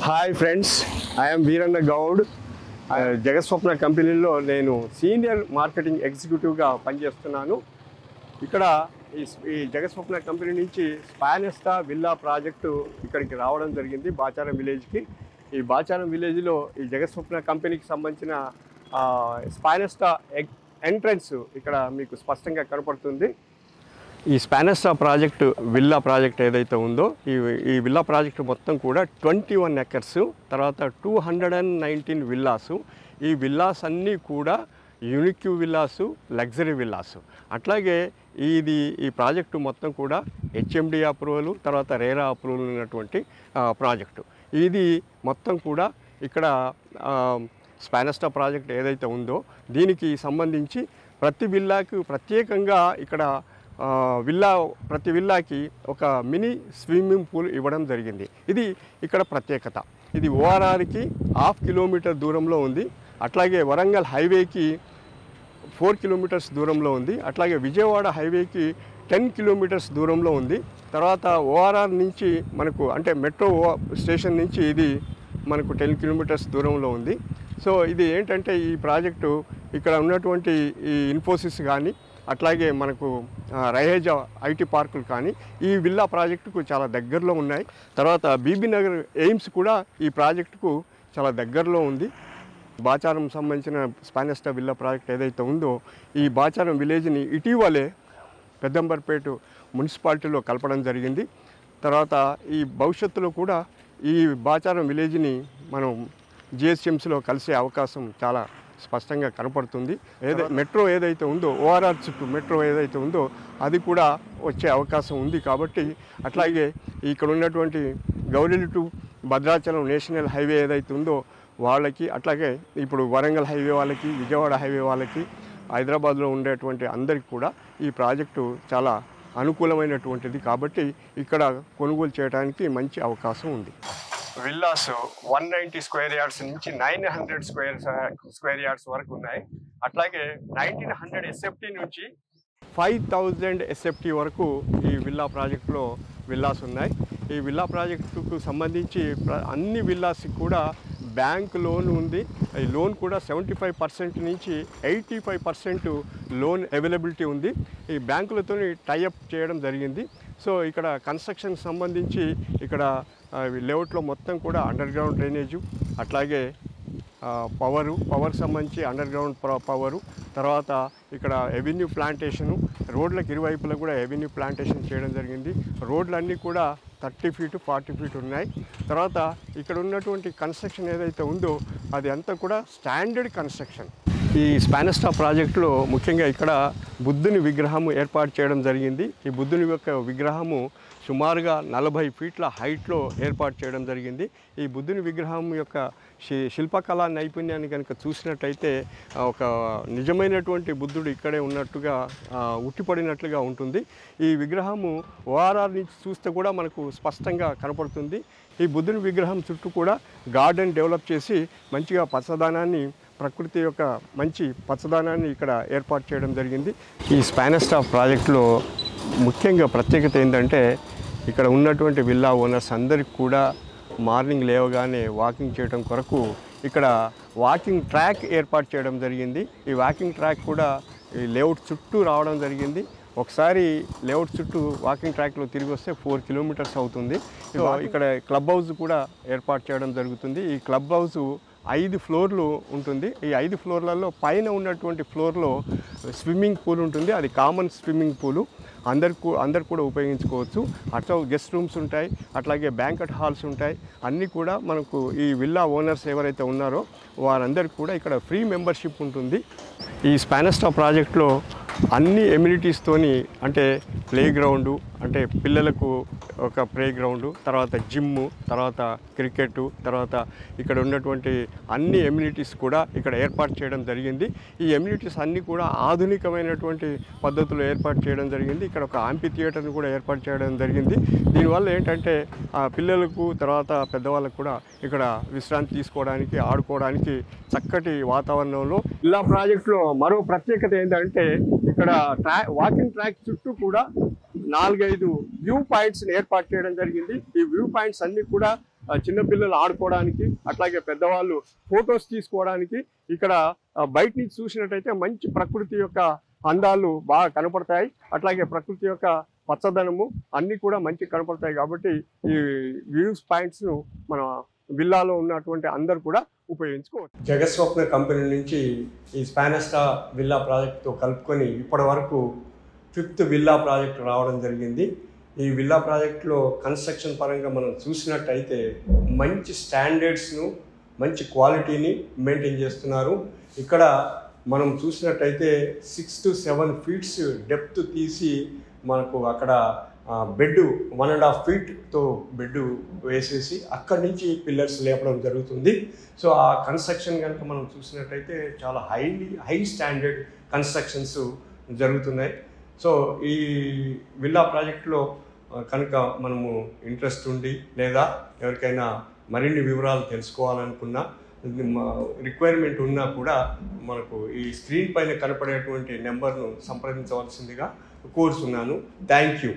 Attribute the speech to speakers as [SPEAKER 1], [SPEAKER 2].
[SPEAKER 1] Hi friends, I'm Veeranna Goud. Jagaswapna కంపెనీలో నేను senior marketing ఎగ్జిక్యూటివ్గా పనిచేస్తున్నాను. ఇక్కడ ఈ జగస్వప్న కంపెనీ నుంచి స్పానెస్టా విల్లా ప్రాజెక్టు ఇక్కడికి రావడం జరిగింది, బాచారం విలేజ్కి. ఈ బాచారం విలేజ్లో ఈ జగస్వప్న కంపెనీకి సంబంధించిన స్పానెస్టా ఎంట్రన్స్ ఇక్కడ మీకు స్పష్టంగా కనపడుతుంది. ఈ స్పానెస్టా ప్రాజెక్టు విల్లా ప్రాజెక్ట్ ఏదైతే ఉందో ఈ విల్లా ప్రాజెక్టు మొత్తం కూడా 21 ఎకర్స్, తర్వాత 219 విల్లాసు. ఈ విల్లాస్ అన్నీ కూడా యూనిక్ విల్లాసు, లగ్జరీ విల్లాసు. అట్లాగే ఈ ప్రాజెక్టు మొత్తం కూడా హెచ్ఎండి అప్రూవల్, తర్వాత రేరా అప్రూవల్ ఉన్నటువంటి ప్రాజెక్టు. ఇది మొత్తం కూడా ఇక్కడ స్పానెస్టా ప్రాజెక్ట్ ఏదైతే ఉందో దీనికి సంబంధించి ప్రతి విల్లాకు ప్రత్యేకంగా ఇక్కడ ప్రతి విల్లాకి ఒక మినీ స్విమ్మింగ్ పూల్ ఇవ్వడం జరిగింది. ఇది ఇక్కడ ప్రత్యేకత. ఇది ఓఆర్ఆర్కి 1/2 కిలోమీటర్ దూరంలో ఉంది. అట్లాగే వరంగల్ హైవేకి 4 కిలోమీటర్స్ దూరంలో ఉంది. అట్లాగే విజయవాడ హైవేకి 10 కిలోమీటర్స్ దూరంలో ఉంది. తర్వాత ఓఆర్ఆర్ నుంచి మనకు అంటే మెట్రో స్టేషన్ నుంచి ఇది మనకు 10 కిలోమీటర్స్ దూరంలో ఉంది. సో ఇది ఏంటంటే ఈ ప్రాజెక్టు ఇక్కడ ఉన్నటువంటి ఈ ఇన్ఫోసిస్ కానీ, అట్లాగే మనకు రైహేజా ఐటీ పార్కులు కానీ ఈ విల్లా ప్రాజెక్టుకు చాలా దగ్గరలో ఉన్నాయి. తర్వాత బీబీ నగర్ ఎయిమ్స్ కూడా ఈ ప్రాజెక్టుకు చాలా దగ్గరలో ఉంది. బాచారం సంబంధించిన స్పానెస్టా విల్లా ప్రాజెక్ట్ ఏదైతే ఉందో ఈ బాచారం విలేజ్ని ఇటీవలే పెద్దంబర్పేట మున్సిపాలిటీలో కలపడం జరిగింది. తర్వాత ఈ భవిష్యత్తులో కూడా ఈ బాచారం విలేజ్ని మనం జిహెచ్ఎంసీలో కలిసే అవకాశం చాలా స్పష్టంగా కనపడుతుంది. మెట్రో ఏదైతే ఉందో ఓఆర్ఆర్ చుట్టూ మెట్రో ఏదైతే ఉందో అది కూడా వచ్చే అవకాశం ఉంది. కాబట్టి అట్లాగే ఇక్కడ ఉన్నటువంటి Gowrelli to Bhadrachalam national highway ఏదైతే ఉందో వాళ్ళకి, అట్లాగే ఇప్పుడు వరంగల్ హైవే వాళ్ళకి, విజయవాడ హైవే వాళ్ళకి, హైదరాబాద్లో ఉండేటువంటి అందరికీ కూడా ఈ ప్రాజెక్టు చాలా అనుకూలమైనటువంటిది. కాబట్టి ఇక్కడ కొనుగోలు చేయడానికి మంచి అవకాశం ఉంది. విల్లాస్ 190 స్క్వేర్ యార్డ్స్ నుంచి 900 స్క్వేర్ యార్డ్స్ వరకు ఉన్నాయి. అట్లాగే 1900 ఎస్ఎఫ్టీ నుంచి 5000 ఎస్ఎఫ్టీ వరకు ఈ విల్లా ప్రాజెక్టులో విల్లాస్ ఉన్నాయి. ఈ విల్లా ప్రాజెక్టుకు సంబంధించి అన్ని విల్లాస్కి కూడా బ్యాంక్ లోన్ ఉంది. ఈ లోన్ కూడా 75% నుంచి 85% లోన్ అవైలబిలిటీ ఉంది. ఈ బ్యాంకులతో టైఅప్ చేయడం జరిగింది. సో ఇక్కడ కన్స్ట్రక్షన్ సంబంధించి ఇక్కడ లేఅవుట్లో మొత్తం కూడా అండర్ గ్రౌండ్ డ్రైనేజు, అట్లాగే పవర్ సంబంధించి అండర్ గ్రౌండ్ పవరు, తర్వాత ఇక్కడ ఎవెన్యూ ప్లాంటేషను, రోడ్లకు ఇరువైపులా కూడా ఎవెన్యూ ప్లాంటేషన్ చేయడం జరిగింది. రోడ్లన్నీ కూడా 30 ఫీటు 40 ఫీట్ ఉన్నాయి. తర్వాత ఇక్కడ ఉన్నటువంటి కన్స్ట్రక్షన్ ఏదైతే ఉందో అది అంతా కూడా స్టాండర్డ్ కన్స్ట్రక్షన్. ఈ స్పానెస్టా ప్రాజెక్టులో ముఖ్యంగా ఇక్కడ బుద్ధుని విగ్రహము ఏర్పాటు చేయడం జరిగింది. ఈ బుద్ధుని యొక్క విగ్రహము సుమారుగా 40 ఫీట్ల హైట్లో ఏర్పాటు చేయడం జరిగింది. ఈ బుద్ధుని విగ్రహం యొక్క శిల్పకళా నైపుణ్యాన్ని కనుక చూసినట్టయితే ఒక నిజమైనటువంటి బుద్ధుడు ఇక్కడే ఉన్నట్టుగా ఉట్టిపడినట్లుగా ఉంటుంది. ఈ విగ్రహము ఓఆర్ఆర్ నుంచి చూస్తే కూడా మనకు స్పష్టంగా కనపడుతుంది. ఈ బుద్ధుని విగ్రహం చుట్టూ కూడా గార్డెన్ డెవలప్ చేసి మంచిగా పచ్చదనాన్ని, ప్రకృతి యొక్క మంచి పచ్చదనాన్ని ఇక్కడ ఏర్పాటు చేయడం జరిగింది. ఈ స్పానెస్టా ప్రాజెక్టులో ముఖ్యంగా ప్రత్యేకత ఏంటంటే ఇక్కడ ఉన్నటువంటి విల్లా ఓనర్స్ అందరికి కూడా మార్నింగ్ లేవగానే వాకింగ్ చేయడం కొరకు ఇక్కడ వాకింగ్ ట్రాక్ ఏర్పాటు చేయడం జరిగింది. ఈ వాకింగ్ ట్రాక్ కూడా ఈ లేఅవుట్ చుట్టూ రావడం జరిగింది. ఒకసారి లేఅవుట్ చుట్టూ వాకింగ్ ట్రాక్లో తిరిగి వస్తే 4 కిలోమీటర్స్ అవుతుంది. ఇక్కడ క్లబ్ హౌస్ కూడా ఏర్పాటు చేయడం జరుగుతుంది. ఈ క్లబ్ హౌస్ 5 ఫ్లోర్లు ఉంటుంది. ఈ 5 ఫ్లోర్లలో పైన ఉన్నటువంటి ఫ్లోర్లో స్విమ్మింగ్ పూల్ ఉంటుంది. అది కామన్ స్విమ్మింగ్ పూలు, అందరు కూడా ఉపయోగించుకోవచ్చు. అట్లా గెస్ట్ రూమ్స్ ఉంటాయి, అట్లాగే బ్యాంకెట్ హాల్స్ ఉంటాయి. అన్నీ కూడా మనకు ఈ విల్లా ఓనర్స్ ఎవరైతే ఉన్నారో వారందరికీ కూడా ఇక్కడ ఫ్రీ మెంబర్షిప్ ఉంటుంది. ఈ స్పానెస్టా ప్రాజెక్టులో అన్ని ఎమ్యూనిటీస్తోని అంటే ప్లే గ్రౌండు, అంటే పిల్లలకు ఒక ప్లే గ్రౌండు, తర్వాత జిమ్ము, తర్వాత క్రికెట్, తర్వాత ఇక్కడ ఉన్నటువంటి అన్ని ఎమ్యూనిటీస్ కూడా ఇక్కడ ఏర్పాటు చేయడం జరిగింది. ఈ ఎమ్యూనిటీస్ అన్నీ కూడా ఆధునికమైనటువంటి పద్ధతిలో ఏర్పాటు చేయడం జరిగింది. ఇక్కడ ఒక ఆంపి థియేటర్ని కూడా ఏర్పాటు చేయడం జరిగింది. దీనివల్ల ఏంటంటే పిల్లలకు, తర్వాత పెద్దవాళ్ళకు కూడా ఇక్కడ విశ్రాంతి తీసుకోవడానికి, ఆడుకోవడానికి చక్కటి వాతావరణంలో. ఇలా ప్రాజెక్టులో మరో ప్రత్యేకత ఏంటంటే ఇక్కడ వాకింగ్ ట్రాక్ చుట్టూ కూడా 4-5 వ్యూ పాయింట్స్ ఏర్పాటు చేయడం జరిగింది. ఈ వ్యూ పాయింట్స్ అన్ని కూడా చిన్నపిల్లలు ఆడుకోవడానికి, అట్లాగే పెద్దవాళ్ళు ఫొటోస్ తీసుకోవడానికి ఇక్కడ బయట నుంచి చూసినట్టయితే మంచి ప్రకృతి యొక్క అందాలు బాగా కనపడతాయి. అట్లాగే ప్రకృతి యొక్క పచ్చదనము అన్నీ కూడా మంచి కనపడతాయి. కాబట్టి ఈ వ్యూస్ పాయింట్స్ను మన విల్లాలో ఉన్నటువంటి అందరూ కూడా ఉపయోగించుకోవచ్చు. జగస్వప్న కంపెనీ నుంచి ఈ స్పానెస్టా విల్లా ప్రాజెక్టుతో కలుపుకొని ఇప్పటి వరకు 5th విల్లా ప్రాజెక్ట్ రావడం జరిగింది. ఈ విల్లా ప్రాజెక్టులో కన్స్ట్రక్షన్ పరంగా మనం చూసినట్టయితే మంచి స్టాండర్డ్స్ను, మంచి క్వాలిటీని మెయింటైన్ చేస్తున్నారు. ఇక్కడ మనం చూసినట్టయితే 6 to 7 feet డెప్త్ తీసి మనకు అక్కడ బెడ్ 1.5 feetతో బెడ్ వేసేసి అక్కడి నుంచి పిల్లర్స్ లేపడం జరుగుతుంది. సో ఆ కన్స్ట్రక్షన్ కనుక మనం చూసినట్టయితే చాలా హై స్టాండర్డ్ కన్స్ట్రక్షన్స్ జరుగుతున్నాయి. సో ఈ విల్లా ప్రాజెక్టులో కనుక మనము ఇంట్రెస్ట్ ఉండి లేదా ఎవరికైనా మరిన్ని వివరాలు తెలుసుకోవాలనుకున్నా, రిక్వైర్మెంట్ ఉన్నా కూడా మనకు ఈ స్క్రీన్ పైన కనపడేటువంటి నెంబర్ను సంప్రదించవలసిందిగా కోరుతున్నాను. Thank you.